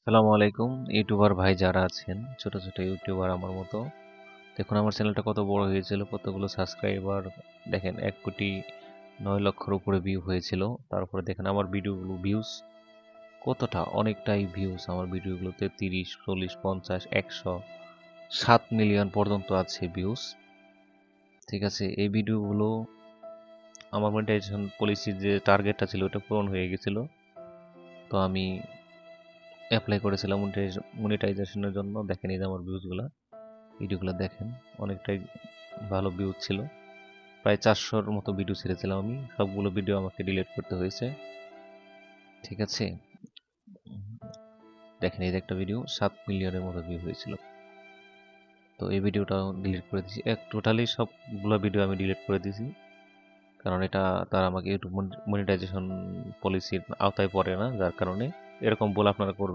আসসালামু আলাইকুম ইউটিউবার ভাই যারা আছেন, ছোট ছোট ইউটিউবার আমার মতো। দেখুন আমার চ্যানেলটা কত বড় হয়েছিল, কতগুলো সাবস্ক্রাইবার দেখেন, 1,9,00,000-র উপরে ভিউ হয়েছিল। তারপরে দেখেন আমার ভিডিওগুলো ভিউজ কতটা, অনেকটাই ভিউজ আমার ভিডিওগুলোতে 30, 40, 50, 100, 7 মিলিয়ন পর্যন্ত আছে ভিউজ। ঠিক আছে, এই ভিডিওগুলো আমার মনিটাইজেশন পলিসির যে টার্গেটটা ছিল ওটা পূরণ হয়ে গেছিল। তো আমি অ্যাপ্লাই করেছিলাম মনিটাইজেশনের জন্য। দেখেন এই যে আমার ভিউজগুলো, ভিডিওগুলো দেখেন, অনেকটাই ভালো ভিউ ছিল। প্রায় 400-র মতো ভিডিও ছেড়েছিলাম আমি, সবগুলো ভিডিও আমাকে ডিলিট করতে হয়েছে। ঠিক আছে, দেখেন এই যে একটা ভিডিও 7 মিলিয়নের মতো ভিউ হয়েছিল। তো এই ভিডিওটাও ডিলিট করে দিয়েছি, টোটালি সবগুলো ভিডিও আমি ডিলিট করে দিয়েছি। কারণ এটা তার আমাকে ইউটিউব মনিটাইজেশন পলিসির আওতায় পড়ে না, যার কারণে এরকম ভুল আপনারা করবেন।